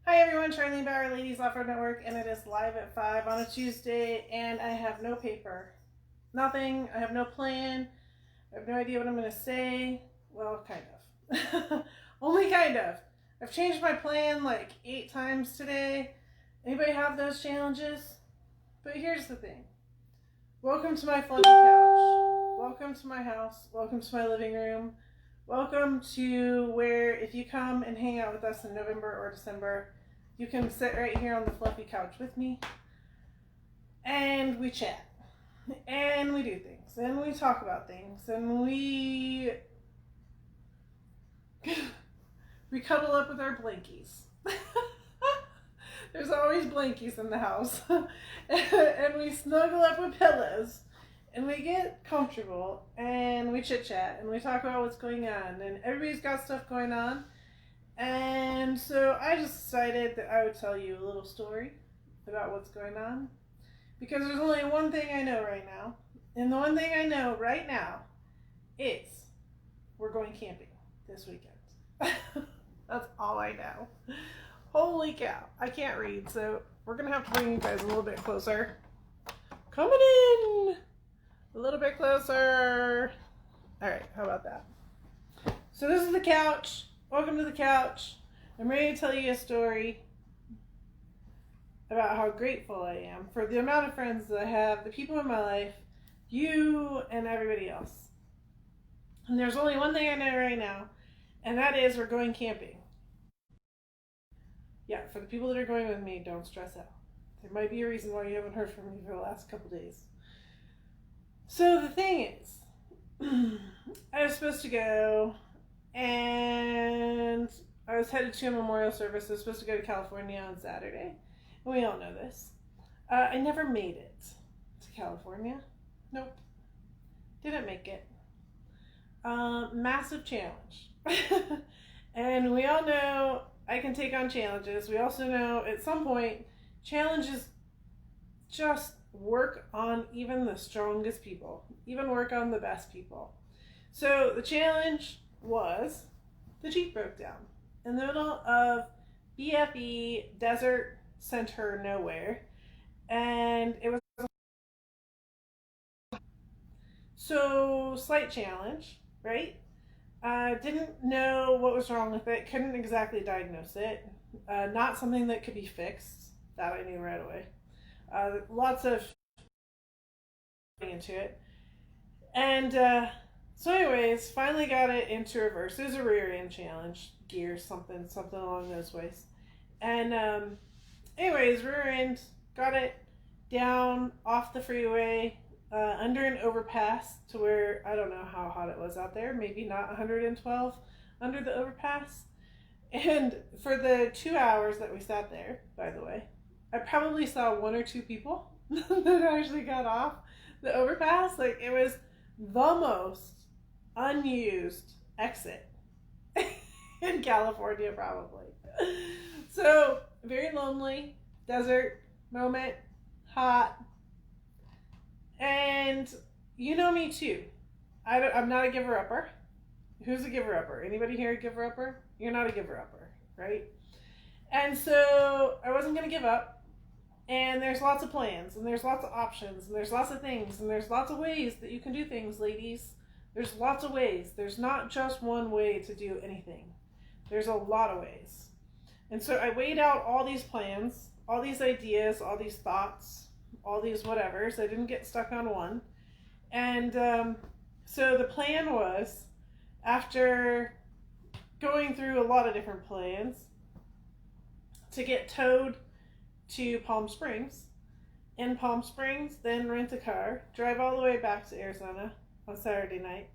Hi everyone, Charlene Bauer, Ladies Off-Road Network, and it is live at 5 on a Tuesday, and I have no paper. Nothing, I have no plan, I have no idea what I'm going to say. Well, kind of. Only kind of. I've changed my plan like 8 times today. Anybody have those challenges? But here's the thing. Welcome to my fluffy couch. Welcome to my house. Welcome to my living room. Welcome to where if you come and hang out with us in November or December, you can sit right here on the fluffy couch with me and we chat and we do things and we talk about things and we cuddle up with our blankies. There's always blankies in the house. And we snuggle up with pillows and we get comfortable and we chit chat and we talk about what's going on, and everybody's got stuff going on. And so I just decided that I would tell you a little story about what's going on, because there's only one thing I know right now, and the one thing I know right now is we're going camping this weekend. That's all I know. Holy cow, I can't read, so we're gonna have to bring you guys a little bit closer. Coming in a little bit closer. All right, how about that? So this is the couch. Welcome to the couch. I'm ready to tell you a story about how grateful I am for the amount of friends that I have, the people in my life, you and everybody else. And there's only one thing I know right now, and that is we're going camping. Yeah, for the people that are going with me, don't stress out. There might be a reason why you haven't heard from me for the last couple days. So the thing is, I was supposed to go, and I was headed to a memorial service. I was supposed to go to California on Saturday, and we all know this. I never made it to California. Nope. Didn't make it. Massive challenge. And we all know I can take on challenges. We also know at some point, challenges just work on even the strongest people, even work on the best people. So the challenge was the Jeep broke down in the middle of BFE desert center nowhere, and it was so slight challenge, right? Didn't know what was wrong with it, couldn't exactly diagnose it. Not something that could be fixed, that I knew right away. Lots of into it. And so anyways, finally got it into reverse. It was a rear end challenge, gears, something along those ways. And anyways, rear end, got it down off the freeway, under an overpass to where, I don't know how hot it was out there, maybe not 112 under the overpass. And for the 2 hours that we sat there, by the way, I probably saw 1 or 2 people that actually got off the overpass. Like, it was the most unused exit in California, probably. So, very lonely, desert moment, hot. And you know me too. I'm not a giver-upper. Who's a giver-upper? Anybody here a giver-upper? You're not a giver-upper, right? And so I wasn't going to give up. And there's lots of plans, and there's lots of options, and there's lots of things, and there's lots of ways that you can do things, ladies. There's lots of ways. There's not just one way to do anything. There's a lot of ways. And so I weighed out all these plans, all these ideas, all these thoughts, all these whatevers. I didn't get stuck on one. And so the plan was, after going through a lot of different plans, to get towed to Palm Springs. In Palm Springs, then rent a car, drive all the way back to Arizona on Saturday night,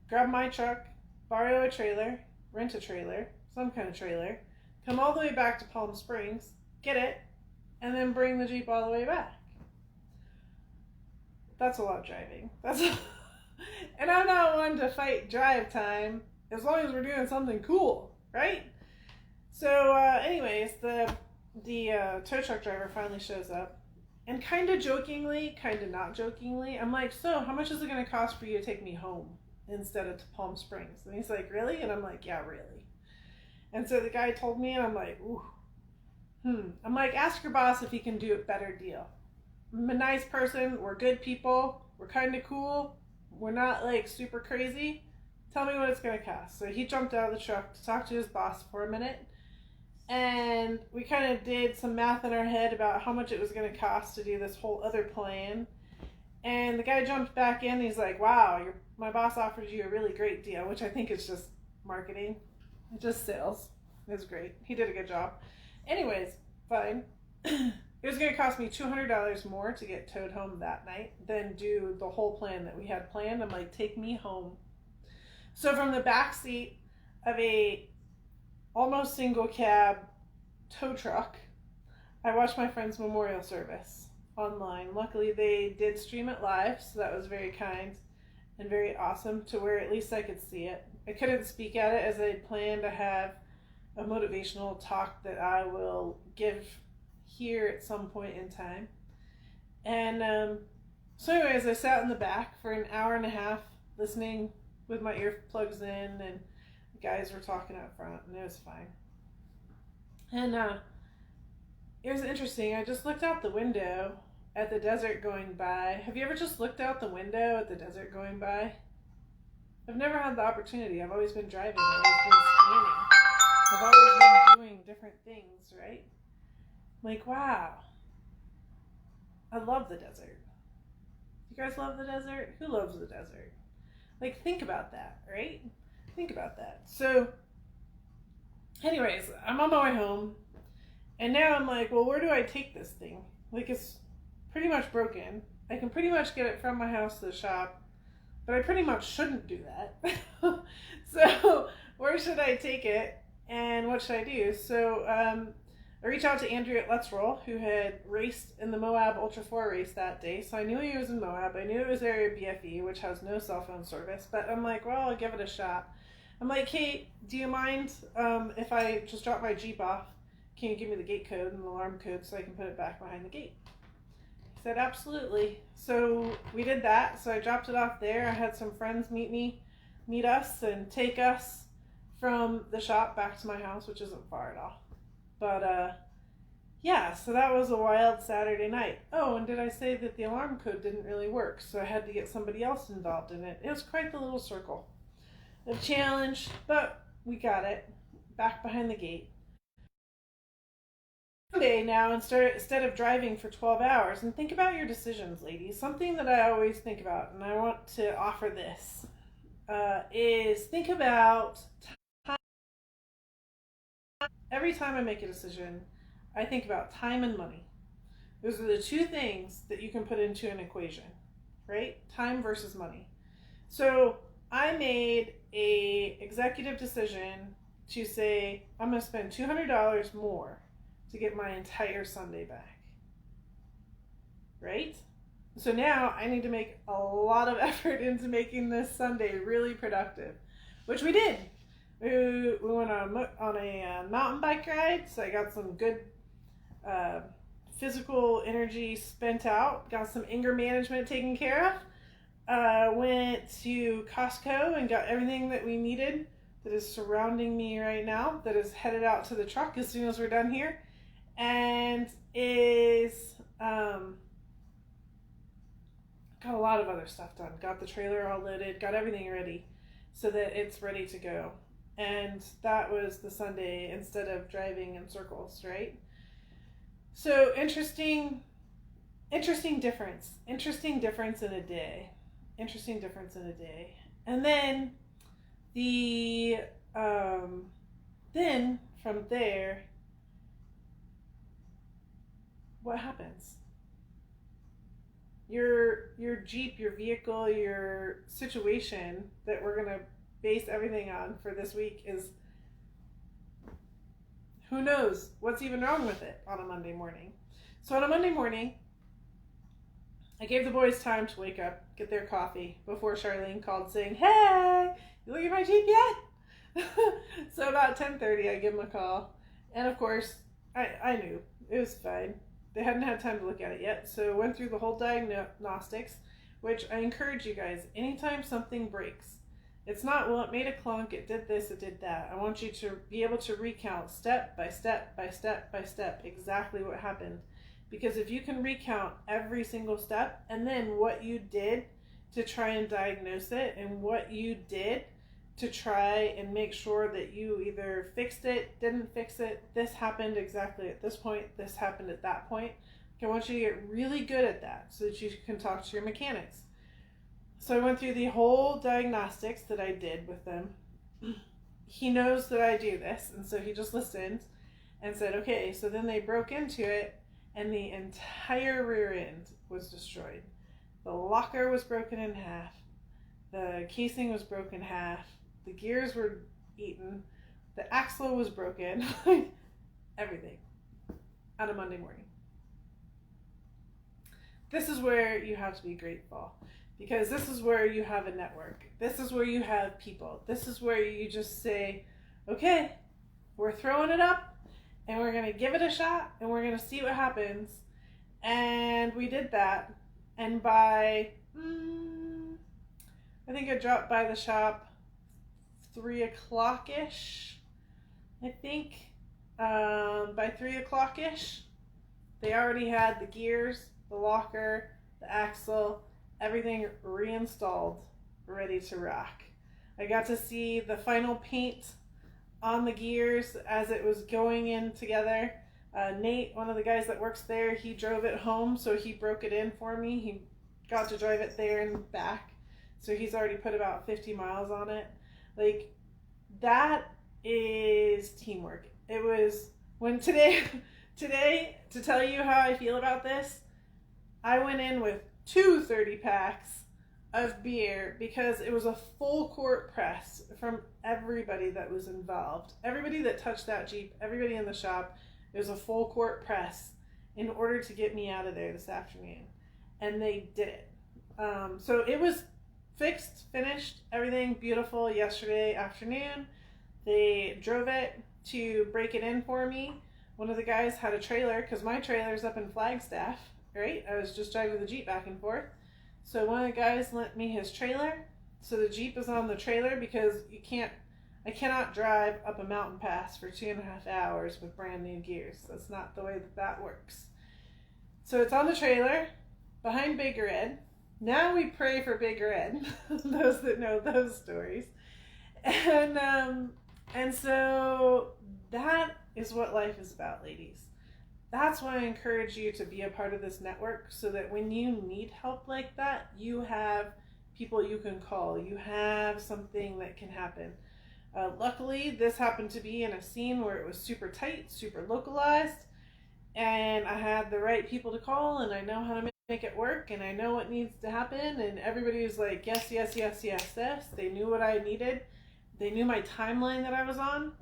grab my truck, borrow a trailer, rent a trailer, some kind of trailer, come all the way back to Palm Springs, get it, and then bring the Jeep all the way back. That's a lot of driving. And I'm not one to fight drive time as long as we're doing something cool, right? So anyways, the tow truck driver finally shows up, and kind of jokingly, kind of not jokingly, I'm like, so how much is it going to cost for you to take me home instead of to Palm Springs? And he's like, really? And I'm like, yeah, really. And so the guy told me, and I'm like, ooh, I'm like, ask your boss if he can do a better deal. I'm a nice person. We're good people. We're kind of cool. We're not like super crazy. Tell me what it's going to cost. So he jumped out of the truck to talk to his boss for a minute. And we kind of did some math in our head about how much it was going to cost to do this whole other plan. And the guy jumped back in. And he's like, wow, my boss offered you a really great deal, which I think is just marketing. Just sales. It was great. He did a good job. Anyways, fine. It was going to cost me $200 more to get towed home that night than do the whole plan that we had planned. I'm like, take me home. So from the back seat of a almost single cab tow truck, I watched my friend's memorial service online. Luckily, they did stream it live, so that was very kind and very awesome to where at least I could see it. I couldn't speak at it as I had planned to have a motivational talk that I will give here at some point in time. And so anyways, I sat in the back for an hour and a half listening with my earplugs in, and the guys were talking up front, and it was fine. And it was interesting. I just looked out the window at the desert going by. Have you ever just looked out the window at the desert going by? I've never had the opportunity. I've always been driving. I've always been scanning. I've always been doing different things, right? Like, wow. I love the desert. You guys love the desert? Who loves the desert? Like, think about that, right? Think about that. So, anyways, I'm on my way home, and now I'm like, well, where do I take this thing? Like, it's pretty much broken. I can pretty much get it from my house to the shop, but I pretty much shouldn't do that. So, where should I take it, and what should I do? So, I reached out to Andrew at Let's Roll, who had raced in the Moab Ultra 4 race that day. So I knew he was in Moab. I knew it was area BFE, which has no cell phone service. But I'm like, well, I'll give it a shot. I'm like, hey, do you mind if I just drop my Jeep off? Can you give me the gate code and the alarm code so I can put it back behind the gate? He said, absolutely. So we did that. So I dropped it off there. I had some friends meet us and take us from the shop back to my house, which isn't far at all. But, yeah, so that was a wild Saturday night. Oh, and did I say that the alarm code didn't really work, so I had to get somebody else involved in it. It was quite the little circle of challenge, but we got it. Back behind the gate. Sunday now, instead of driving for 12 hours, and think about your decisions, ladies. Something that I always think about, and I want to offer this, is think about every time I make a decision, I think about time and money. Those are the two things that you can put into an equation, right? Time versus money. So I made a executive decision to say I'm going to spend $200 more to get my entire Sunday back, right? So now I need to make a lot of effort into making this Sunday really productive, which we did. We went on a mountain bike ride, so I got some good physical energy spent out, got some anger management taken care of, went to Costco and got everything that we needed that is surrounding me right now, that is headed out to the truck as soon as we're done here, and is got a lot of other stuff done. Got the trailer all loaded, got everything ready so that it's ready to go. And that was the Sunday instead of driving in circles, right? So interesting difference. Interesting difference in a day. And then then from there, what happens? Your Jeep, your vehicle, your situation that we're gonna base everything on for this week is, who knows what's even wrong with it on a Monday morning. So on a Monday morning, I gave the boys time to wake up, get their coffee before Charlene called saying, hey, you look at my Jeep yet? So about 10:30 I give them a call, and of course I knew it was fine. They hadn't had time to look at it yet, so went through the whole diagnostics, which I encourage you guys, anytime something breaks, It's not, well, it made a clunk, it did this, it did that. I want you to be able to recount step by step by step by step exactly what happened. Because if you can recount every single step and then what you did to try and diagnose it and what you did to try and make sure that you either fixed it, didn't fix it, this happened exactly at this point, this happened at that point. I want you to get really good at that so that you can talk to your mechanics. So I went through the whole diagnostics that I did with them. He knows that I do this, and so he just listened and said, okay, so then they broke into it, and the entire rear end was destroyed. The locker was broken in half. The casing was broken in half. The gears were eaten. The axle was broken. Everything. On a Monday morning. This is where you have to be grateful. Because this is where you have a network. This is where you have people. This is where you just say, okay, we're throwing it up and we're going to give it a shot and we're going to see what happens. And we did that. And by, I think I dropped by the shop 3 o'clock-ish, I think. By 3 o'clock-ish, they already had the gears, the locker, the axle, everything reinstalled, ready to rock. I got to see the final paint on the gears as it was going in together. Nate, one of the guys that works there, he drove it home, so he broke it in for me. He got to drive it there and back, so he's already put about 50 miles on it. Like, that is teamwork. It was when today, to tell you how I feel about this, I went in with 2 30-packs of beer because it was a full court press from everybody that was involved. Everybody that touched that Jeep, everybody in the shop, it was a full court press in order to get me out of there this afternoon. And they did it. So it was fixed, finished, everything beautiful yesterday afternoon. They drove it to break it in for me. One of the guys had a trailer because my trailer's up in Flagstaff. Right? I was just driving the Jeep back and forth. So one of the guys lent me his trailer. So the Jeep is on the trailer because I cannot drive up a mountain pass for 2.5 hours with brand new gears. That's not the way that works. So it's on the trailer behind Big Red. Now we pray for Big Red, those that know those stories. And so that is what life is about, ladies. That's why I encourage you to be a part of this network so that when you need help like that, you have people you can call. You have something that can happen. Luckily, this happened to be in a scene where it was super tight, super localized, and I had the right people to call, and I know how to make it work, and I know what needs to happen, and everybody was like, yes, yes, yes, yes, yes. They knew what I needed. They knew my timeline that I was on.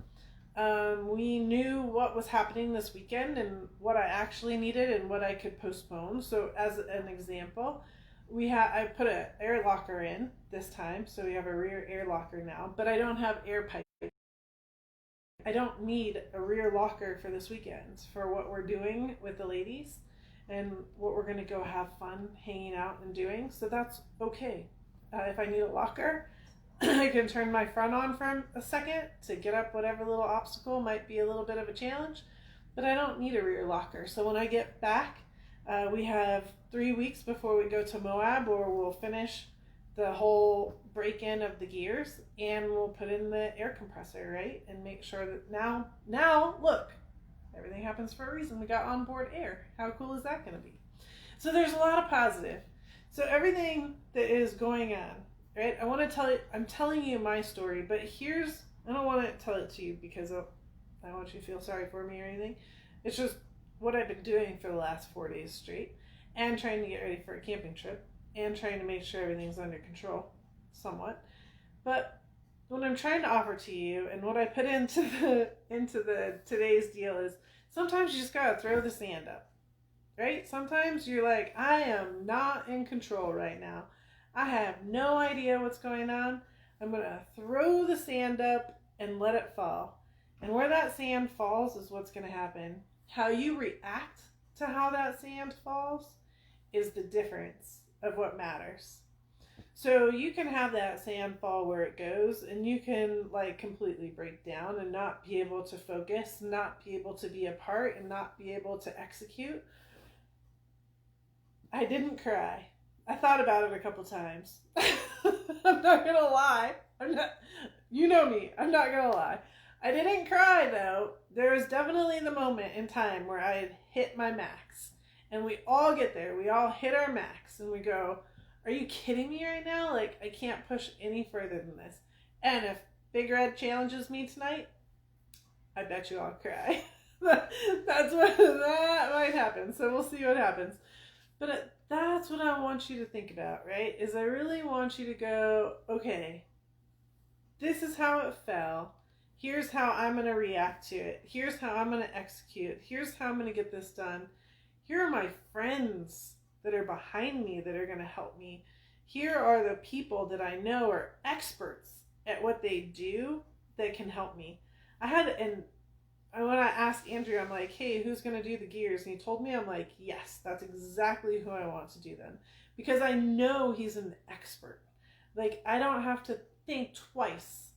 We knew what was happening this weekend and what I actually needed and what I could postpone. So as an example, I put an air locker in this time, so we have a rear air locker now, but I don't have air pipe. I don't need a rear locker for this weekend for what we're doing with the ladies and what we're going to go have fun hanging out and doing. So that's okay. If I need a locker, I can turn my front on for a second to get up whatever little obstacle might be a little bit of a challenge, but I don't need a rear locker. So when I get back, we have 3 weeks before we go to Moab, where we'll finish the whole break-in of the gears and we'll put in the air compressor, right? And make sure that now look, everything happens for a reason. We got onboard air. How cool is that going to be? So there's a lot of positive. So everything that is going on, right? I want to tell you, I'm telling you my story, but I don't want to tell it to you because I want you to feel sorry for me or anything. It's just what I've been doing for the last 4 days straight and trying to get ready for a camping trip and trying to make sure everything's under control somewhat. But what I'm trying to offer to you and what I put into the today's deal is sometimes you just got to throw the sand up, right? Sometimes you're like, I am not in control right now. I have no idea what's going on. I'm going to throw the sand up and let it fall. And where that sand falls is what's going to happen. How you react to how that sand falls is the difference of what matters. So you can have that sand fall where it goes, and you can like completely break down and not be able to focus, not be able to be a part, and not be able to execute. I didn't cry. I thought about it a couple times. I'm not gonna lie. I'm not. You know me. I'm not gonna lie. I didn't cry though. There was definitely the moment in time where I had hit my max, and we all get there. We all hit our max, and we go, "Are you kidding me right now? Like I can't push any further than this." And if Big Red challenges me tonight, I bet you I'll cry. That's what that might happen. So we'll see what happens. But that's what I want you to think about, right? Is I really want you to go, okay, this is how it fell. Here's how I'm going to react to it. Here's how I'm going to execute. Here's how I'm going to get this done. Here are my friends that are behind me that are going to help me. Here are the people that I know are experts at what they do that can help me. And when I asked Andrew, I'm like, hey, who's going to do the gears? And he told me, I'm like, yes, that's exactly who I want to do them. Because I know he's an expert. Like, I don't have to think twice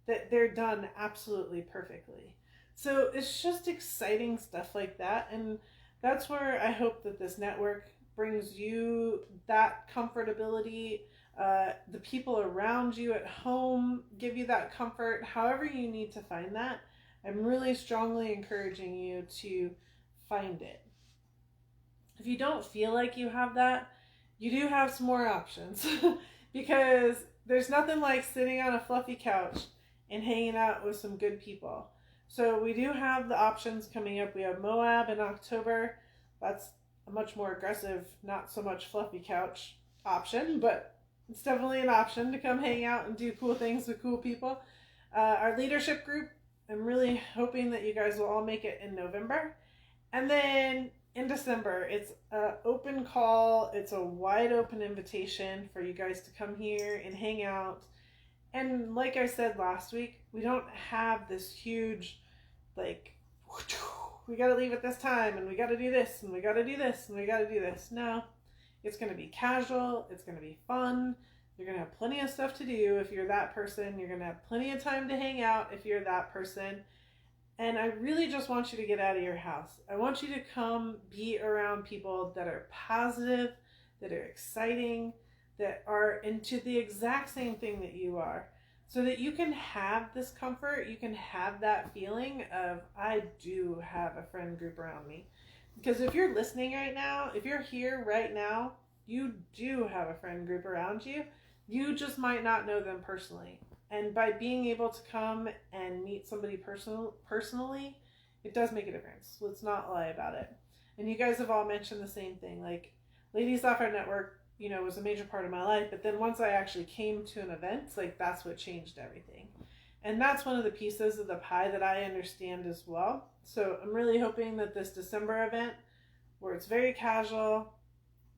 that they're done absolutely perfectly. So it's just exciting stuff like that. And that's where I hope that this network brings you that comfortability. The people around you at home give you that comfort, however you need to find that. I'm really strongly encouraging you to find it. If you don't feel like you have that, you do have some more options because there's nothing like sitting on a fluffy couch and hanging out with some good people. So we do have the options coming up. We have Moab in October. That's a much more aggressive, not so much fluffy couch option, but it's definitely an option to come hang out and do cool things with cool people. Our leadership group, I'm really hoping that you guys will all make it in November. And then in December, it's an open call. It's a wide open invitation for you guys to come here and hang out. And like I said last week, we don't have this huge, like, we got to leave at this time and we got to do this and we got to do this and we got to do this. No, it's going to be casual. It's going to be fun. You're going to have plenty of stuff to do if you're that person. You're going to have plenty of time to hang out if you're that person. And I really just want you to get out of your house. I want you to come be around people that are positive, that are exciting, that are into the exact same thing that you are. So that you can have this comfort, you can have that feeling of, I do have a friend group around me. Because if you're listening right now, if you're here right now, you do have a friend group around you. You just might not know them personally. And by being able to come and meet somebody personally, it does make a difference. Let's not lie about it. And you guys have all mentioned the same thing. Like, Ladies Off Our Network, was a major part of my life. But then once I actually came to an event, like, that's what changed everything. And that's one of the pieces of the pie that I understand as well. So I'm really hoping that this December event, where it's very casual,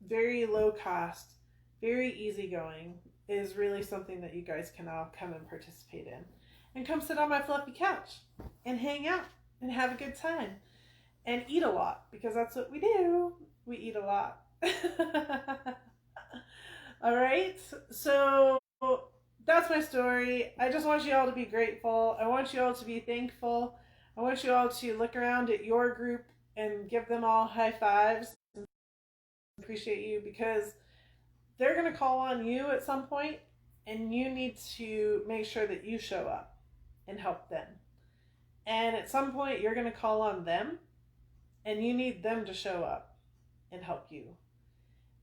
very low cost, very easygoing, is really something that you guys can all come and participate in. And come sit on my fluffy couch and hang out and have a good time. And eat a lot, because that's what we do. We eat a lot. All right, so that's my story. I just want you all to be grateful. I want you all to be thankful. I want you all to look around at your group and give them all high fives and appreciate you, because they're going to call on you at some point, and you need to make sure that you show up and help them. And at some point, you're going to call on them, and you need them to show up and help you.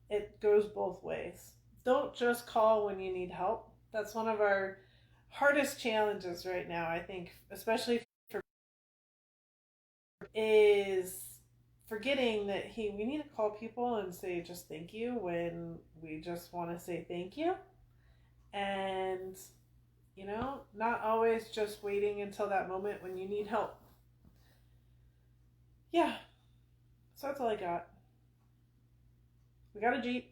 It goes both ways. Don't just call when you need help. That's one of our hardest challenges right now, I think, especially for is forgetting that we need to call people and say just thank you when we just want to say thank you. And, not always just waiting until that moment when you need help. Yeah. So that's all I got. We got a Jeep.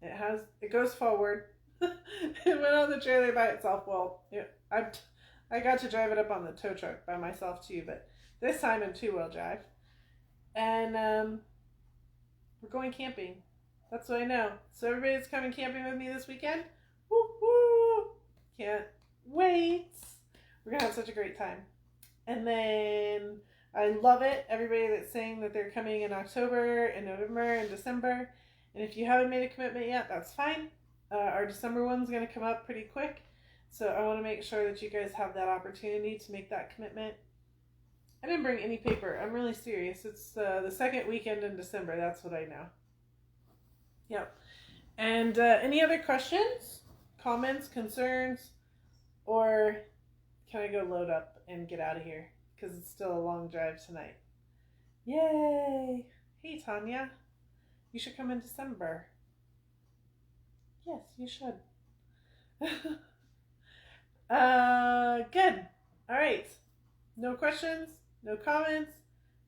It goes forward. It went on the trailer by itself. Well, I got to drive it up on the tow truck by myself too, but this time in 2-wheel drive. And we're going camping. That's what I know. So everybody's coming camping with me this weekend. Woo woo! Can't wait. We're gonna have such a great time. And then I love it. Everybody that's saying that they're coming in October and November and December. And if you haven't made a commitment yet, that's fine. Our December one's going to come up pretty quick. So I want to make sure that you guys have that opportunity to make that commitment. I didn't bring any paper. I'm really serious. It's the second weekend in December. That's what I know. Yep. And any other questions, comments, concerns, or can I go load up and get out of here? Because it's still a long drive tonight. Yay! Hey, Tanya. You should come in December. Yes, you should. Good. All right. No questions, no comments,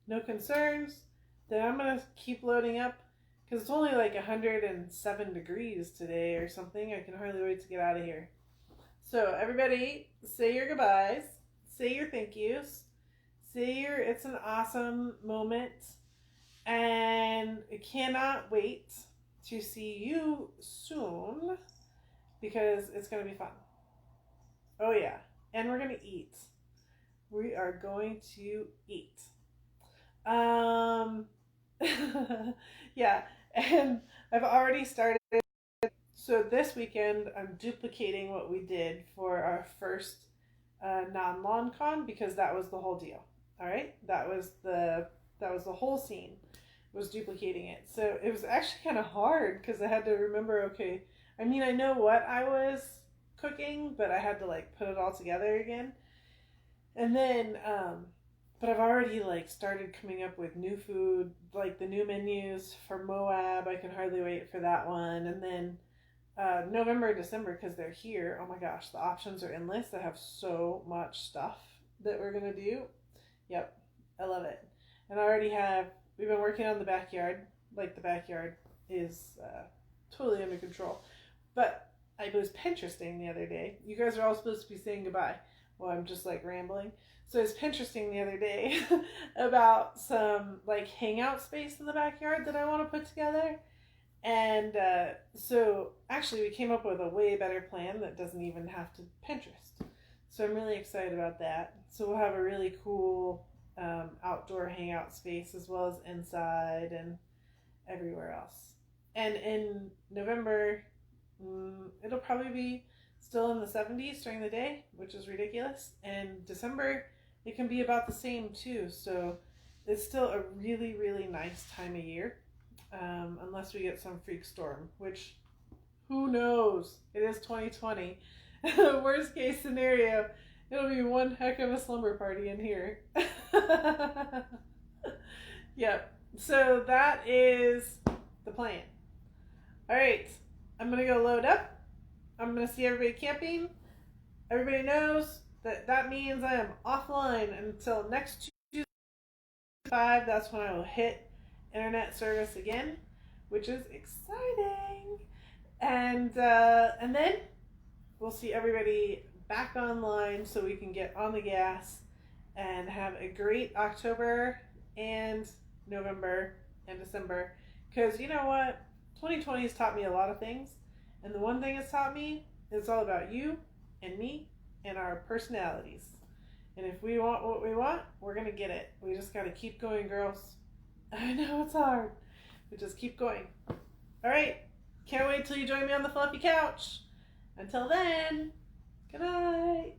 no concerns. Then I'm going to keep loading up because it's only like 107 degrees today or something. I can hardly wait to get out of here. So everybody, say your goodbyes. Say your thank yous. Say your it's an awesome moment. And I cannot wait to see you soon because it's going to be fun. Oh, yeah. And we're going to eat. We are going to eat. Yeah. And I've already started. So this weekend, I'm duplicating what we did for our first non-lawn con because that was the whole deal. All right. That was the whole scene. Was duplicating it. So it was actually kind of hard because I had to remember, okay, I mean, I know what I was cooking, but I had to like put it all together again. And then, but I've already like started coming up with new food, like the new menus for Moab. I can hardly wait for that one. And then November, December, because they're here. Oh my gosh, the options are endless. I have so much stuff that we're going to do. Yep, I love it. And I already have we've been working on the backyard. Like the backyard is totally under control. But I was Pinteresting the other day. You guys are all supposed to be saying goodbye. Well, I'm just like rambling. So I was Pinteresting the other day about some like hangout space in the backyard that I want to put together. And so actually we came up with a way better plan that doesn't even have to Pinterest. So I'm really excited about that. So we'll have a really cool outdoor hangout space as well as inside and everywhere else. And in November, it'll probably be still in the 70s during the day, which is ridiculous. And December, it can be about the same too. So it's still a really, really nice time of year, unless we get some freak storm, which who knows? It is 2020. Worst case scenario, it'll be one heck of a slumber party in here. Yep. So that is the plan. All right. I'm going to go load up. I'm going to see everybody camping. Everybody knows that that means I am offline until next Tuesday 5. That's when I will hit internet service again, which is exciting. And then we'll see everybody back online so we can get on the gas and have a great October and November and December. Because you know what? 2020 has taught me a lot of things. And the one thing it's taught me is it's all about you and me and our personalities. And if we want what we want, we're going to get it. We just got to keep going, girls. I know it's hard, but just keep going. All right. Can't wait till you join me on the fluffy couch. Until then, good night.